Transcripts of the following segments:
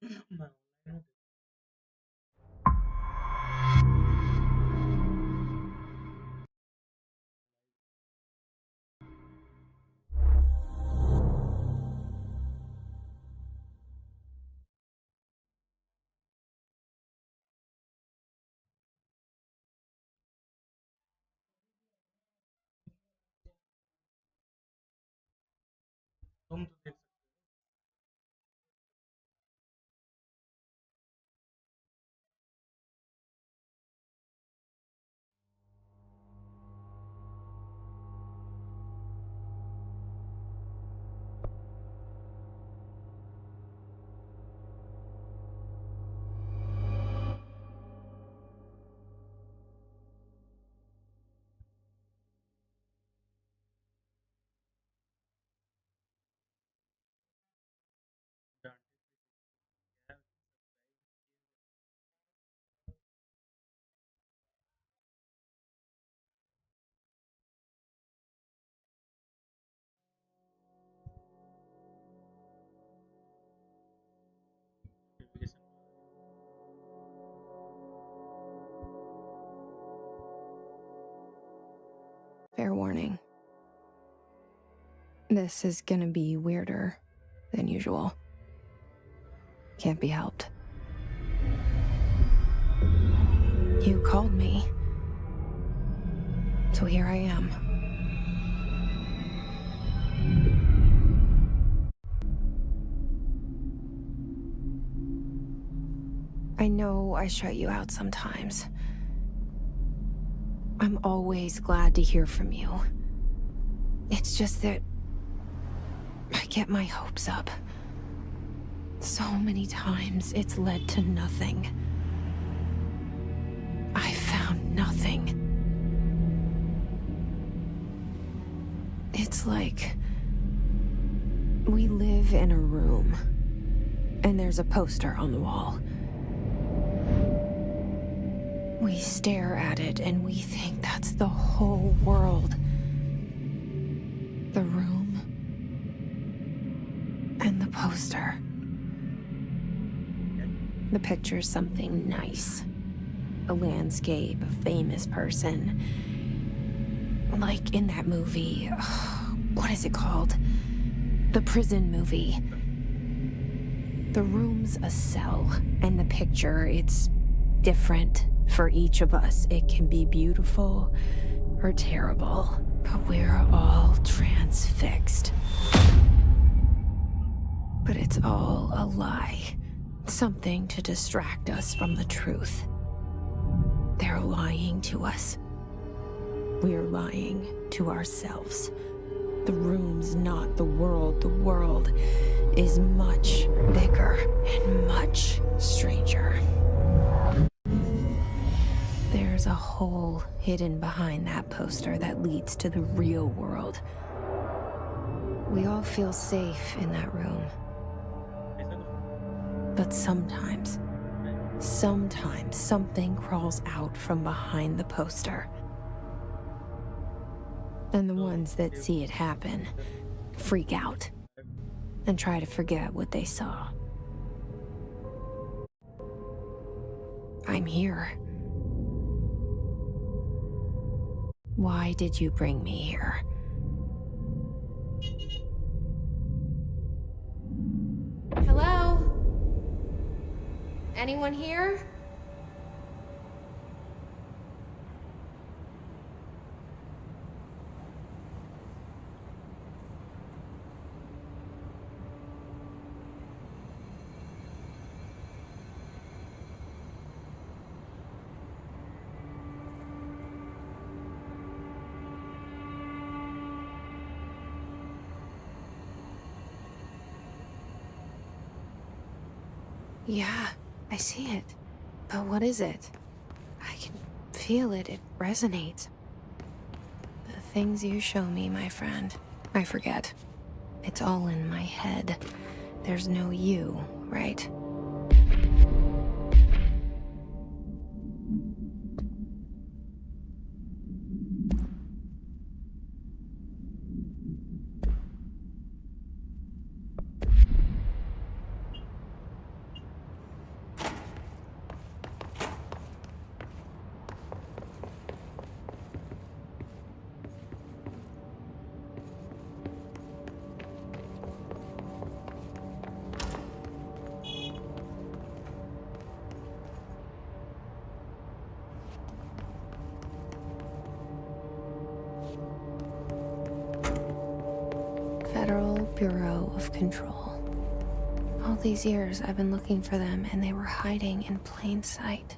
Ma online तुम तो देख सकते हो डांट क्या है notification. Fair warning. This is gonna be weirder than usual. Can't be helped. You called me. So here I am. I know I shut you out sometimes. I'm always glad to hear from you. It's just that I get my hopes up. So many times it's led to nothing. I found nothing. It's like we live in a room, and there's a poster on the wall. We stare at it and we think that's the whole world. The room and the poster. The picture's something nice. A landscape, a famous person. Like in that movie, what is it called? The prison movie. The room's a cell, and the picture, it's different for each of us. It can be beautiful or terrible, but we're all transfixed. But it's all a lie. Something to distract us from the truth. They're lying to us. We're lying to ourselves. The room's not the world. The world is much bigger and much stranger. There's a hole hidden behind that poster that leads to the real world. We all feel safe in that room. ऐसा कुछ But sometimes something crawls out from behind the poster. And the ones that see it happen freak out and try to forget what they saw. I'm here. Why did you bring me here? Hello? Anyone here? Yeah, I see it. But what is it? I can feel it. It resonates. The things you show me, my friend, I forget. It's all in my head. There's no you, right? Bureau of Control. All these years I've been looking for them, and they were hiding in plain sight.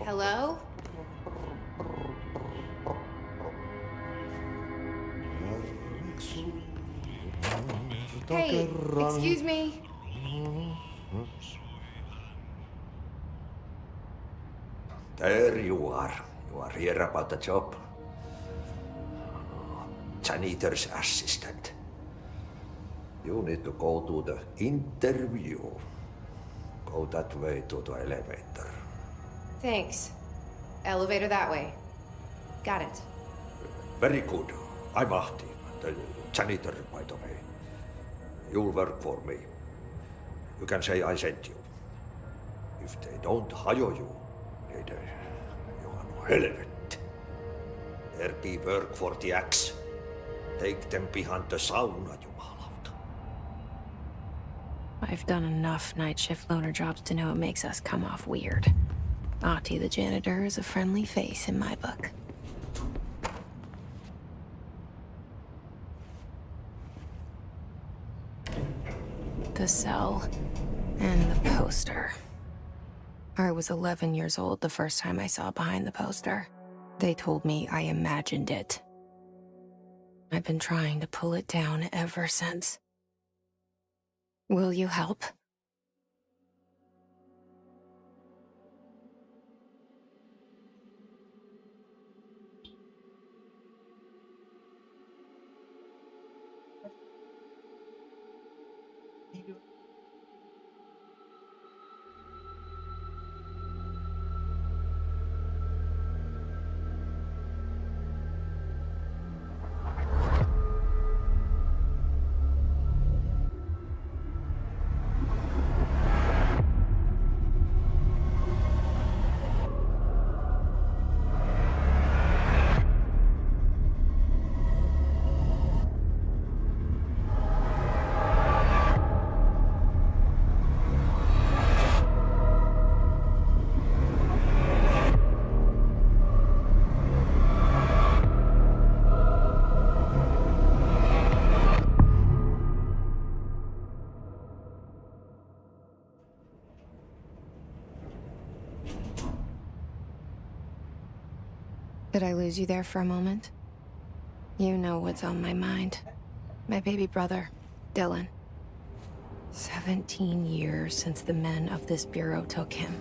Hello? Hey, excuse me. There you are. You are here about the job. Janitor's assistant. You need to go to the interview. Go that way to the elevator. Thanks. Elevator that way. Got it. Very good. I'm Ahti, the janitor, by the way. You'll work for me. You can say I sent you. If they don't hire you, then you are no helvet. There be work for the axe. Take them behind the sauna, jumalauta. I've done enough night shift loner jobs to know it makes us come off weird. Ahti the janitor is a friendly face in my book. The cell and the poster. I was 11 years old the first time I saw behind the poster. They told me I imagined it. I've been trying to pull it down ever since. Will you help? Did I lose you there for a moment? You know what's on my mind. My baby brother, Dylan. 17 years since the men of this bureau took him.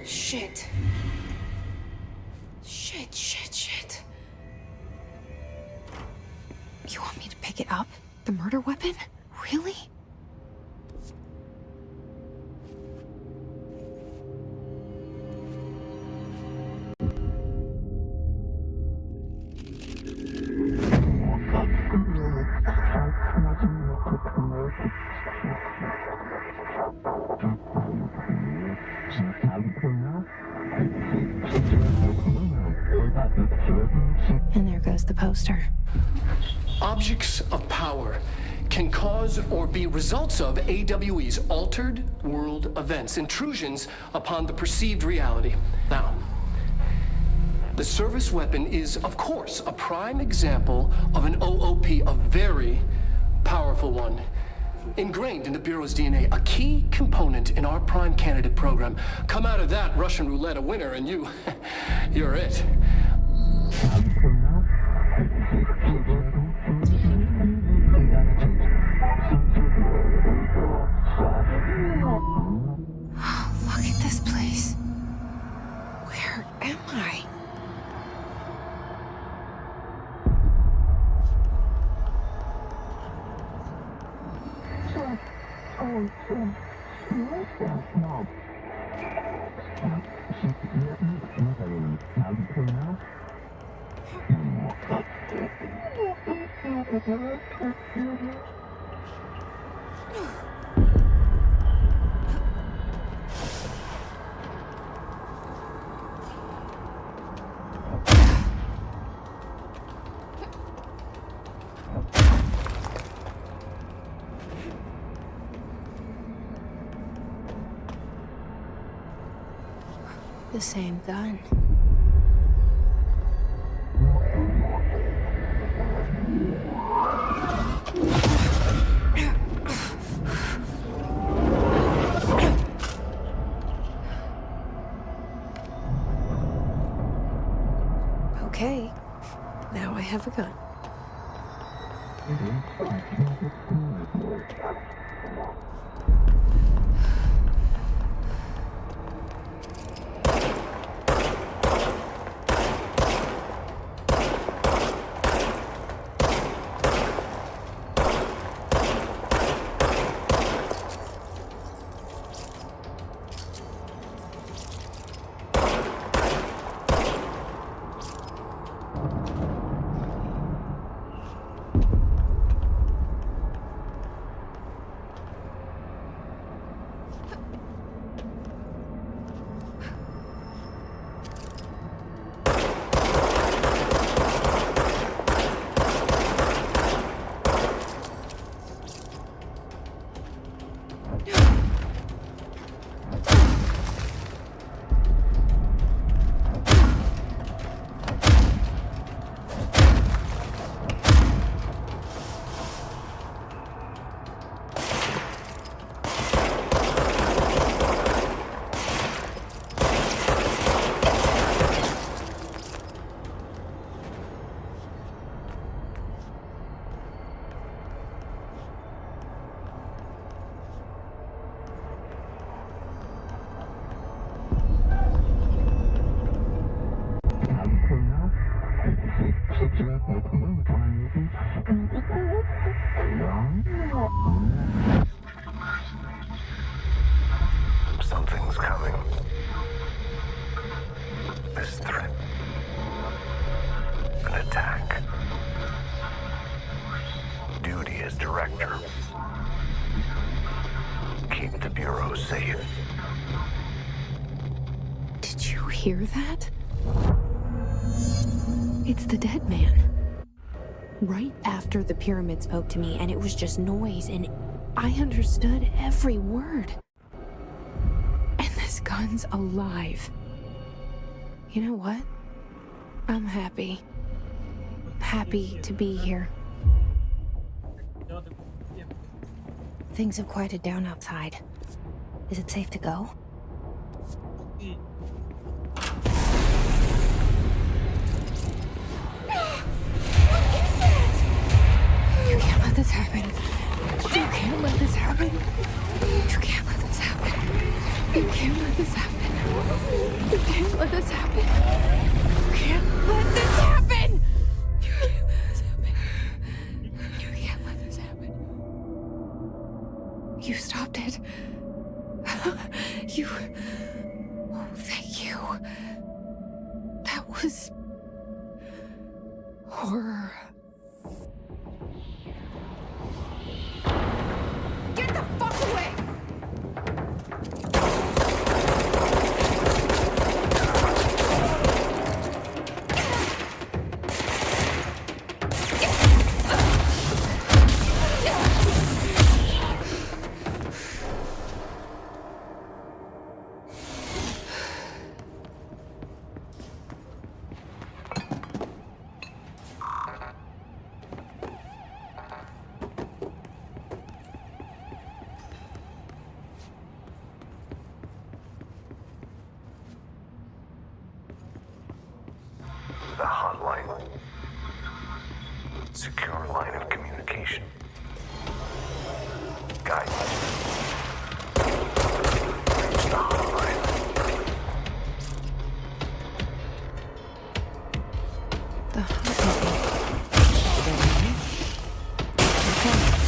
Shit. Shit. You want me to pick it up? The murder weapon? Really? And there goes the poster. Objects of power can cause or be results of AWE's altered world events, intrusions upon the perceived reality. Now, the service weapon is, of course, a prime example of an OOP, a very powerful one. Ingrained in the Bureau's DNA, a key component in our prime candidate program. Come out of that Russian roulette a winner, and you're it. Look at this place. Where am I? The same gun. Okay, now I have a gun. Something's coming. This threat. An attack. Duty as director. Keep the Bureau safe. Did you hear that? It's the dead man. Right after the pyramid spoke to me, and it was just noise, and I understood every word. And this gun's alive. You know what? I'm happy. Happy to be here. Things have quieted down outside. Is it safe to go? You can't let this happen. You can't let this happen. You can't let this happen. You can't let this happen. You can't let this happen. You can't let this happen. You can't let this happen. You can't let this happen. You stopped it. You... Oh, thank you. That was... horror. Get the fuck away! The hotline. Secure line of communication. Guidance. Reach the hotline. The hotline. Okay.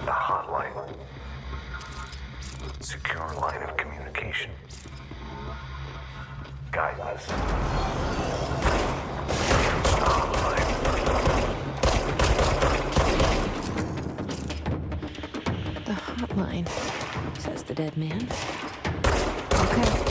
The hotline. Secure line of communication. Guidance. Reach the hotline. The hotline, says the dead man. Okay.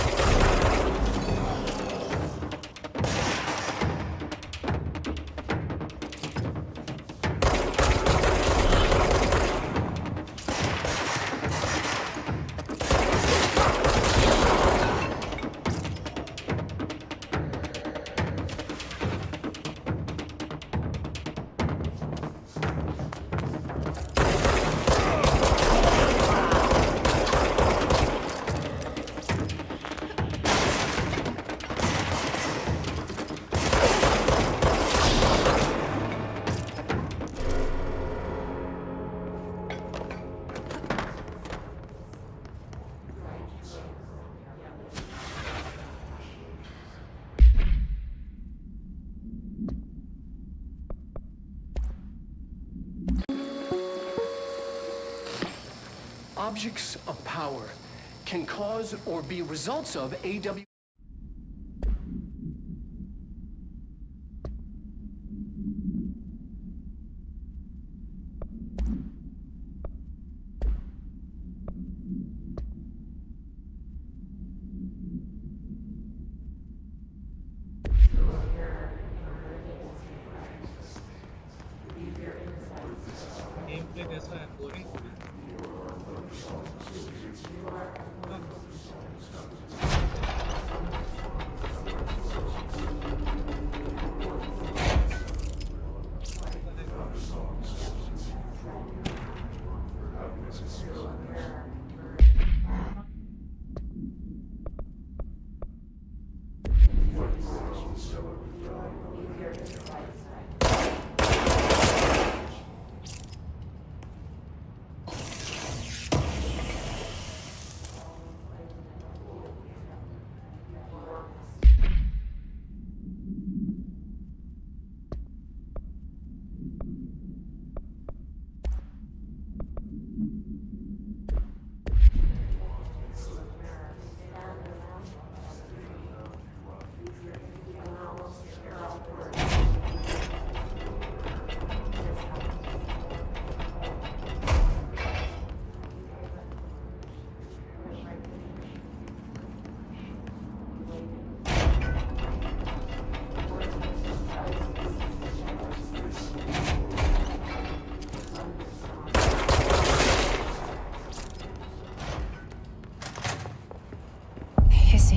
Objects of power can cause or be results of AW. Game play कैसा है boring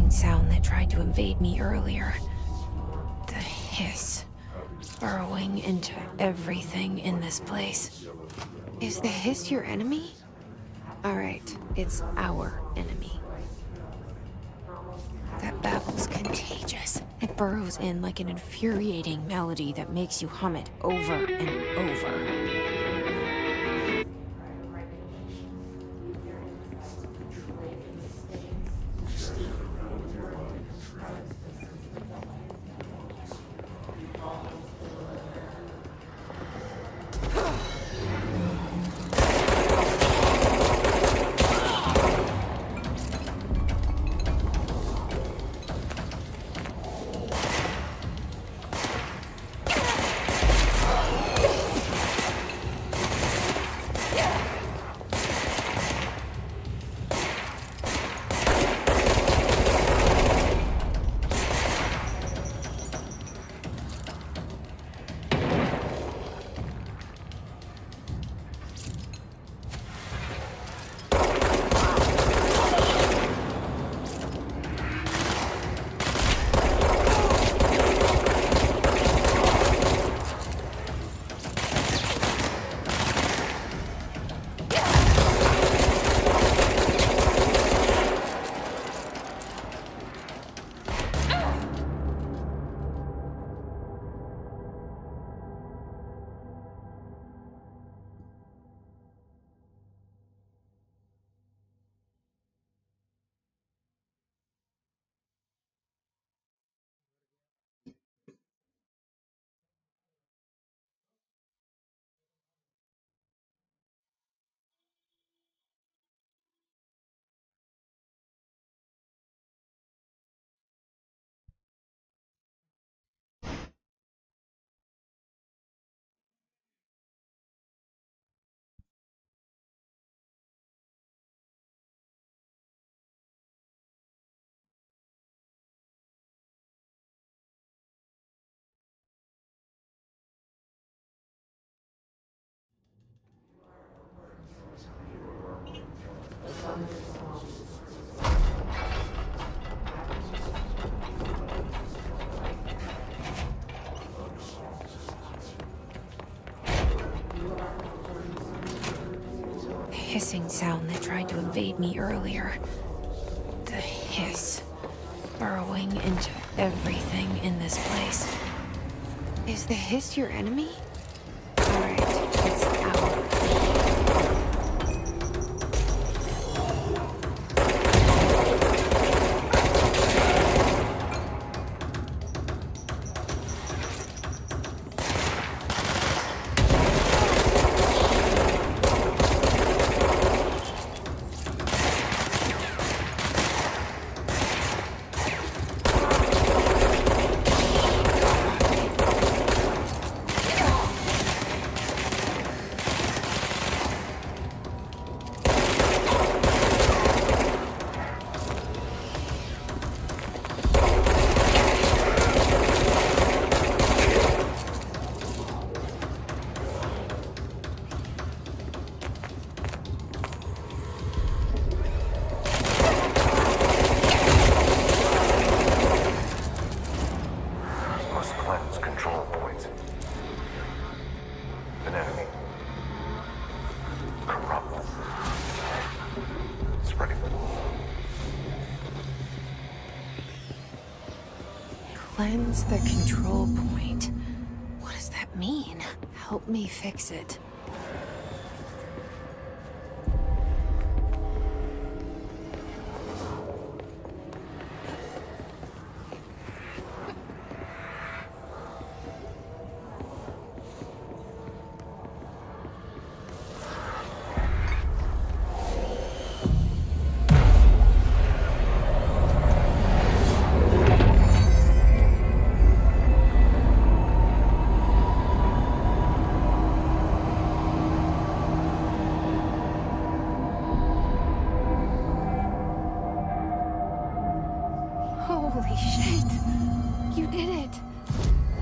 Sound that tried to invade me earlier. The hiss. Burrowing into everything in this place. Is the hiss your enemy? Alright, it's our enemy. That babble smells contagious. It burrows in like an infuriating melody that makes you hum it over and over. Hissing sound that tried to invade me earlier. The hiss. Burrowing into everything in this place. Is the hiss your enemy? Alright, it's out. Must cleanse control points. An enemy. Corrupt. Spreading. Cleanse the control point. What does that mean? Help me fix it. Holy shit! You did it!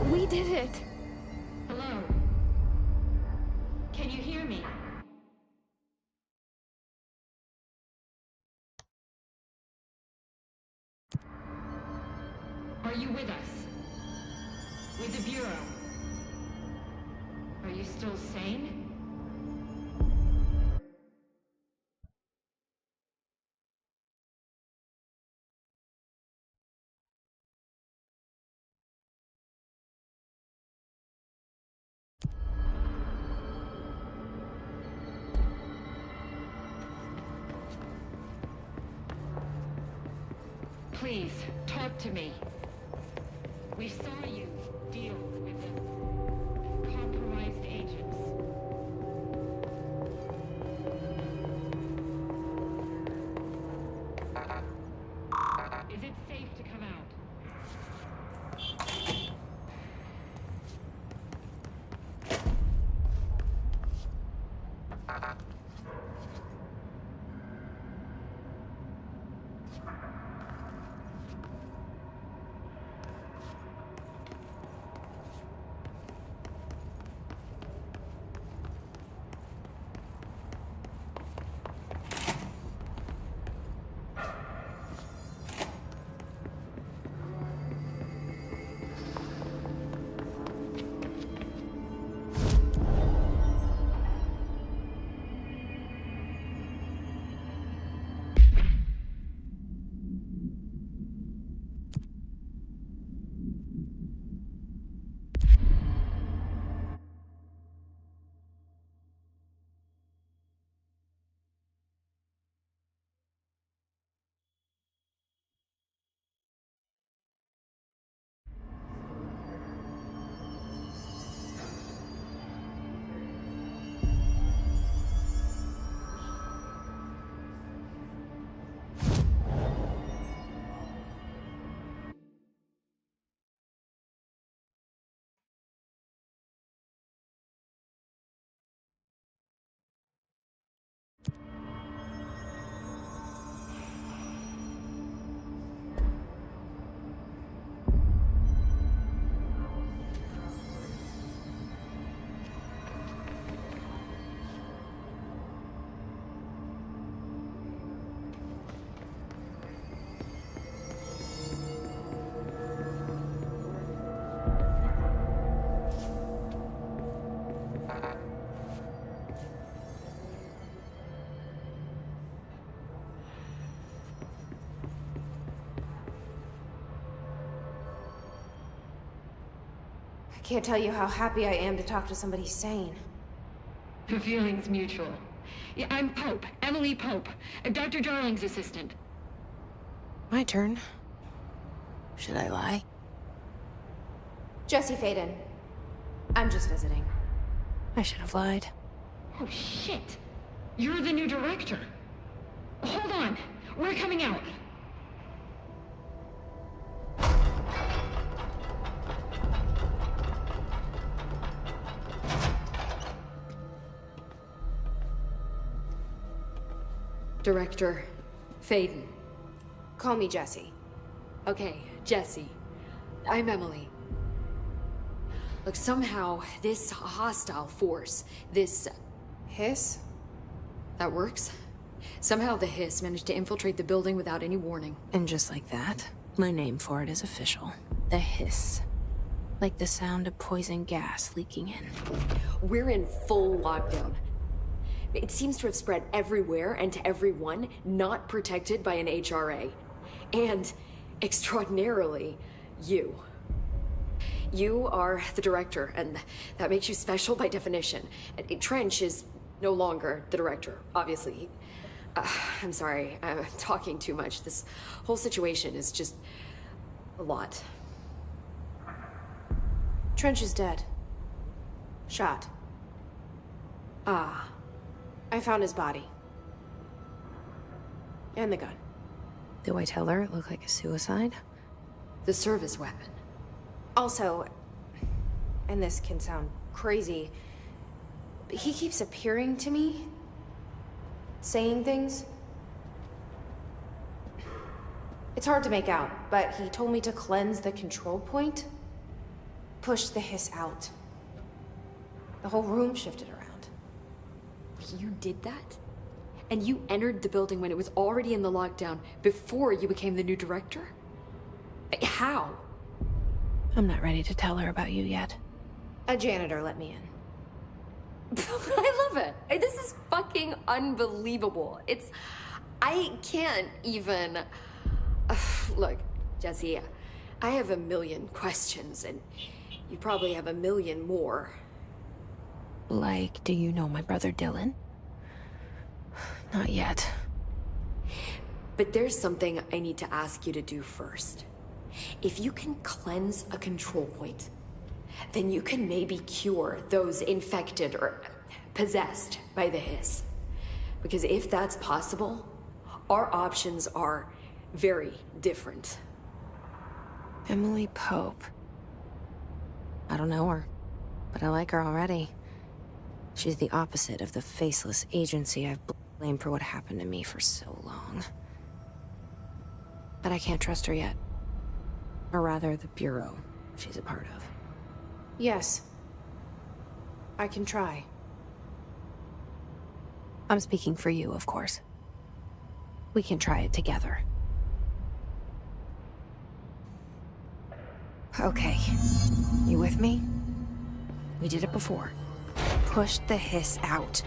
We did it! Hello? Can you hear me? Are you with us? With the Bureau? Are you still sane? Please, talk to me. We saw you deal with the compromised agents. Is it safe to come out? I can't tell you how happy I am to talk to somebody sane. The feeling's mutual. Yeah, I'm Pope, Emily Pope, Dr. Darling's assistant. My turn. Should I lie? Jesse Faden. I'm just visiting. I should have lied. Oh, shit. You're the new director. Hold on. We're coming out. Director Faden. Call me Jesse. Okay, Jesse. I'm Emily. Look, somehow this hostile force, this... Hiss? that works? Somehow the Hiss managed to infiltrate the building without any warning. And just like that, my name for it is official. The Hiss. Like the sound of poison gas leaking in. We're in full lockdown. It seems to have spread everywhere and to everyone not protected by an HRA. And, extraordinarily, you. You are the director, and that makes you special by definition. Trench is no longer the director, obviously. I'm sorry, I'm talking too much. This whole situation is just a lot. Trench is dead. Shot. Ah. I found his body. And the gun. Do I tell her it looked like a suicide? The service weapon. Also, and this can sound crazy, but he keeps appearing to me, saying things. It's hard to make out, but he told me to cleanse the control point, push the Hiss out. The whole room shifted around. You did that? And you entered the building when it was already in the lockdown before you became the new director? How? I'm not ready to tell her about you yet. A janitor let me in. I love it. This is fucking unbelievable. I can't even... Look, Jesse, I have a million questions, and you probably have a million more. Like, do you know my brother Dylan? Not yet. But there's something I need to ask you to do first. If you can cleanse a control point, then you can maybe cure those infected or possessed by the hiss. Because if that's possible, our options are very different. Emily Pope. I don't know her, but I like her already. She's the opposite of the faceless agency I've blamed for what happened to me for so long. But I can't trust her yet. Or rather, the Bureau she's a part of. Yes. I can try. I'm speaking for you, of course. We can try it together. Okay. You with me? We did it before. Push the hiss out.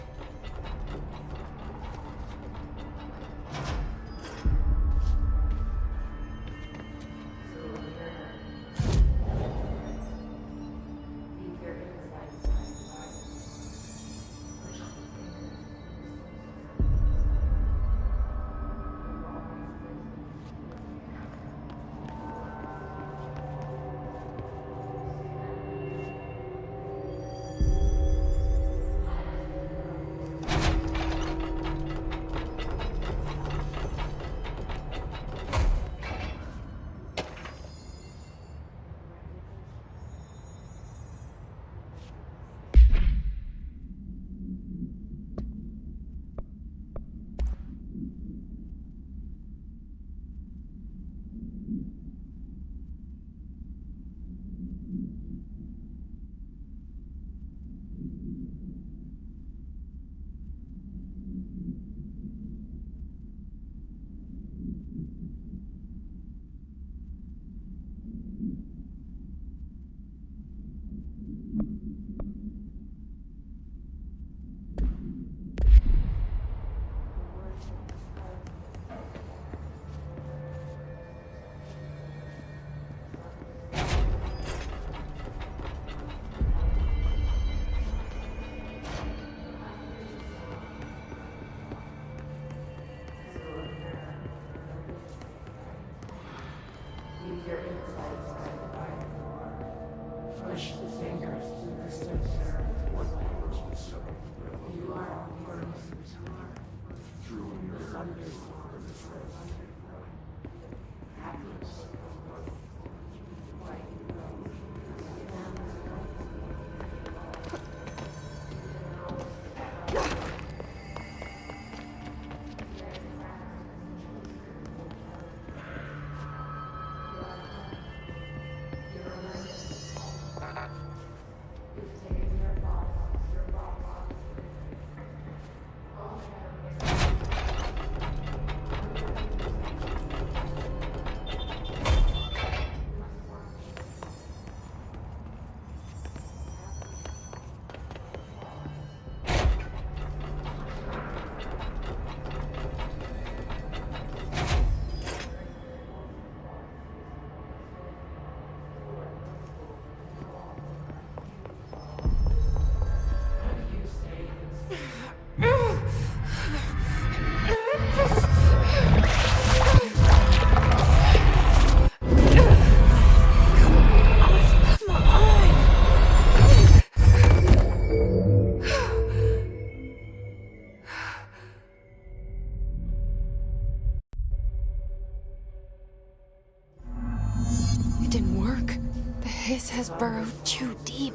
It didn't work. The hiss has burrowed too deep.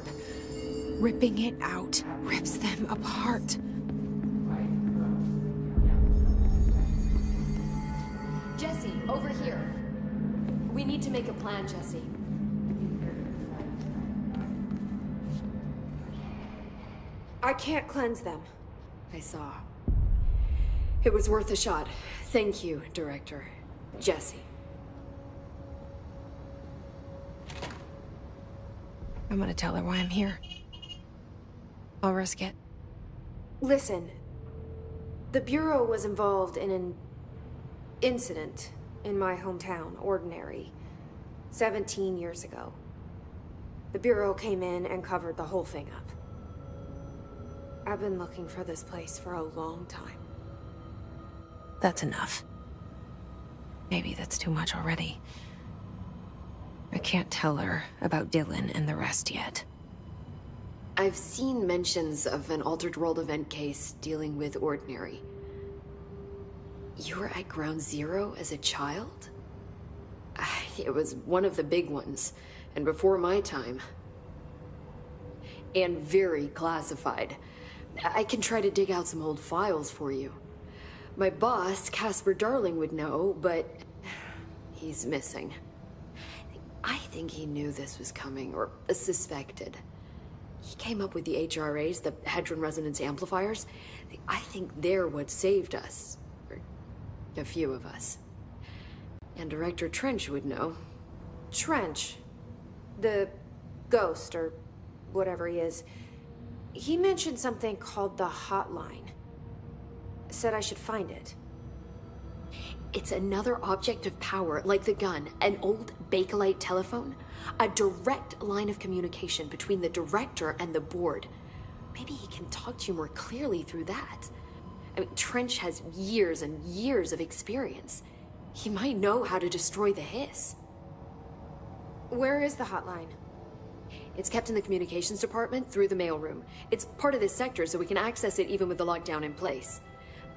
Ripping it out rips them apart. Jesse, over here. We need to make a plan, Jesse. I can't cleanse them. I saw. It was worth a shot. Thank you, Director. Jesse. I'm gonna tell her why I'm here. I'll risk it. Listen, the Bureau was involved in an incident in my hometown, Ordinary, 17 years ago. The Bureau came in and covered the whole thing up. I've been looking for this place for a long time. That's enough. maybe that's too much already. I can't tell her about Dylan and the rest yet. I've seen mentions of an Altered World event case dealing with Ordinary. You were at Ground Zero as a child? It was one of the big ones, and before my time. And very classified. I can try to dig out some old files for you. My boss, Casper Darling, would know, but he's missing. I think he knew this was coming, or suspected. He came up with the HRAs, the Hadron Resonance Amplifiers. I think they're what saved us. Or a few of us. And Director Trench would know. Trench. The ghost, or whatever he is. He mentioned something called the Hotline. Said I should find it. It's another object of power, like the gun, an old Bakelite telephone. A direct line of communication between the director and the board. Maybe he can talk to you more clearly through that. I mean, Trench has years and years of experience. He might know how to destroy the Hiss. Where is the hotline? It's kept in the communications department through the mailroom. It's part of this sector, so we can access it even with the lockdown in place.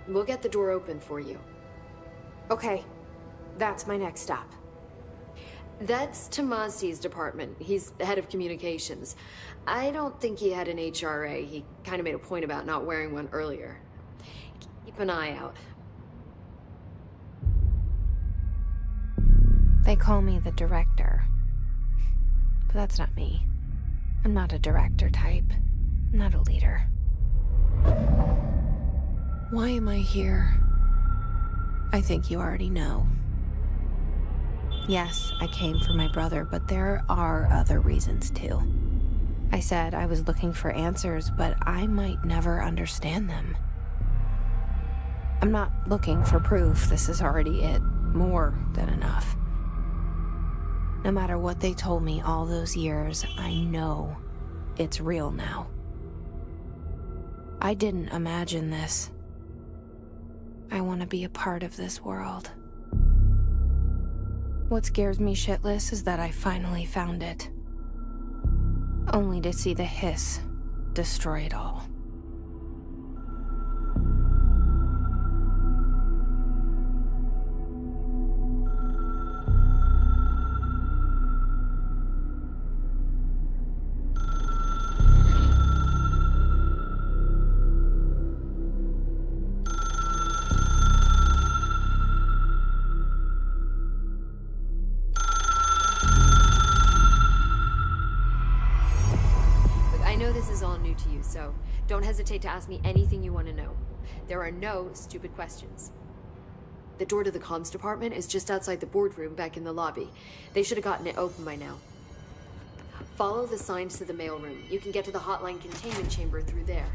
We'll get the door open for you. Okay, that's my next stop. That's Tomasi's department. He's the head of communications. I don't think he had an HRA. He kind of made a point about not wearing one earlier. Keep an eye out. They call me the director. But that's not me. I'm not a director type. I'm not a leader. Why am I here? I think you already know. Yes, I came for my brother, but there are other reasons too. I said I was looking for answers, but I might never understand them. I'm not looking for proof. This is already it. More than enough. No matter what they told me all those years, I know it's real now. I didn't imagine this. I want to be a part of this world. What scares me shitless is that I finally found it. Only to see the Hiss destroy it all. So don't hesitate to ask me anything you want to know. There are no stupid questions. The door to the comms department is just outside the boardroom back in the lobby. They should have gotten it open by now. Follow the signs to the mailroom. You can get to the hotline containment chamber through there.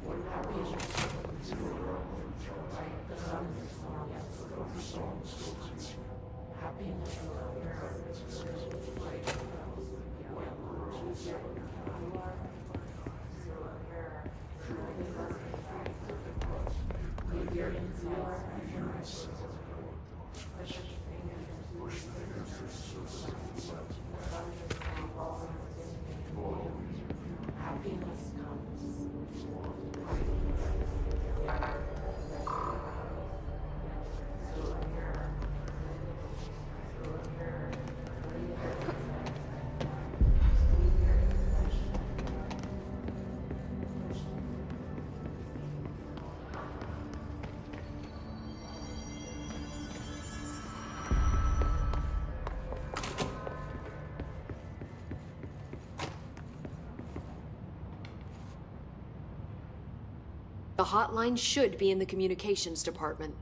What happens The hotline should be in the communications department.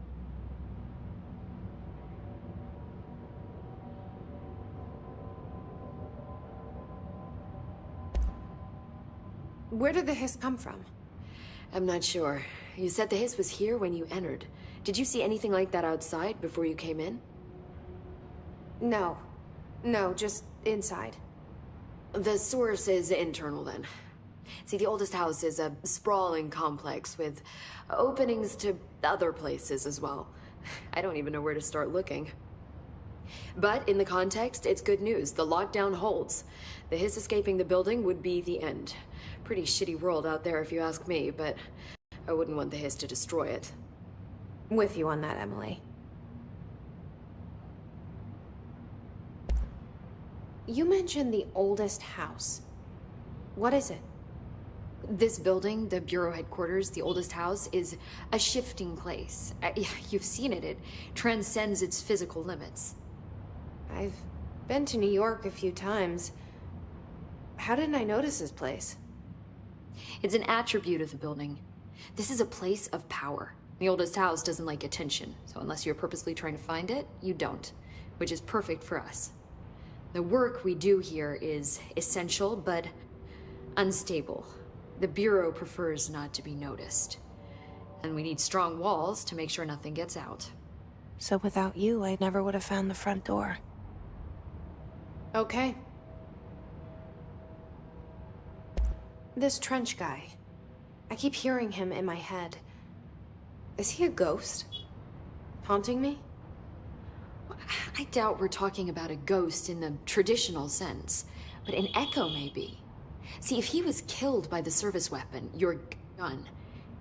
Where did the hiss come from? I'm not sure. You said the hiss was here when you entered. Did you see anything like that outside before you came in? No. No, just inside. The source is internal then. See, the oldest house is a sprawling complex with openings to other places as well. I don't even know where to start looking. But in the context, it's good news. The lockdown holds. The hiss escaping the building would be the end. Pretty shitty world out there if you ask me, but I wouldn't want the hiss to destroy it. With you on that, Emily. You mentioned the oldest house. What is it? This building, the Bureau headquarters, the oldest house, is a shifting place. You've seen it. It transcends its physical limits. I've been to New York a few times. How didn't I notice this place? It's an attribute of the building. This is a place of power. The oldest house doesn't like attention, so unless you're purposely trying to find it, you don't, which is perfect for us. The work we do here is essential, but unstable. The Bureau prefers not to be noticed. And we need strong walls to make sure nothing gets out. So without you, I never would have found the front door. Okay. This Trench guy. I keep hearing him in my head. Is he a ghost? Haunting me? I doubt we're talking about a ghost in the traditional sense, but an echo maybe. See, if he was killed by the service weapon, your gun,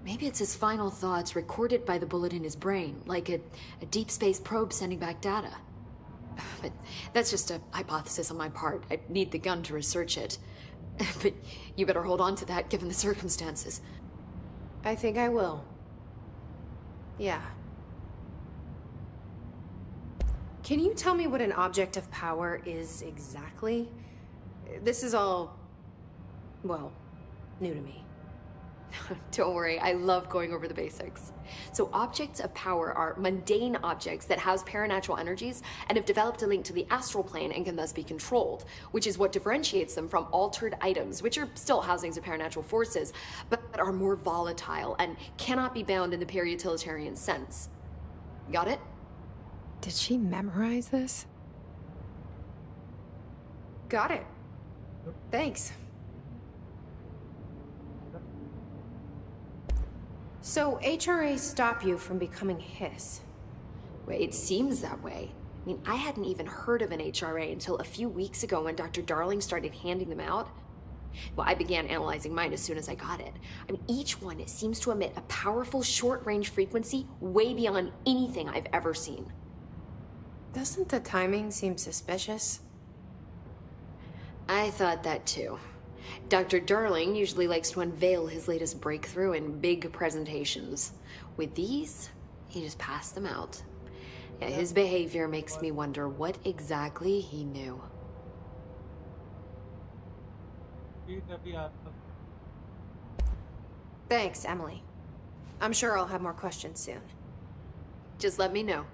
maybe it's his final thoughts recorded by the bullet in his brain, like a deep space probe sending back data. But that's just a hypothesis on my part. I'd need the gun to research it. But you better hold on to that given the circumstances. I think I will. Yeah. Can you tell me what an object of power is exactly? This is all, well, new to me. Don't worry, I love going over the basics. So objects of power are mundane objects that house paranatural energies and have developed a link to the astral plane and can thus be controlled, which is what differentiates them from altered items, which are still housings of paranatural forces, but are more volatile and cannot be bound in the peri-utilitarian sense. Got it? Did she memorize this? Got it. Thanks. So HRA stop you from becoming Hiss? Well, it seems that way. I mean, I hadn't even heard of an HRA until a few weeks ago when Dr. Darling started handing them out. Well, I began analyzing mine as soon as I got it. I mean, each one seems to emit a powerful short-range frequency way beyond anything I've ever seen. Doesn't the timing seem suspicious? I thought that too. Dr. Darling usually likes to unveil his latest breakthrough in big presentations. With these, he just passed them out. Yeah, his behavior makes me wonder what exactly he knew. Thanks, Emily. I'm sure I'll have more questions soon. Just let me know.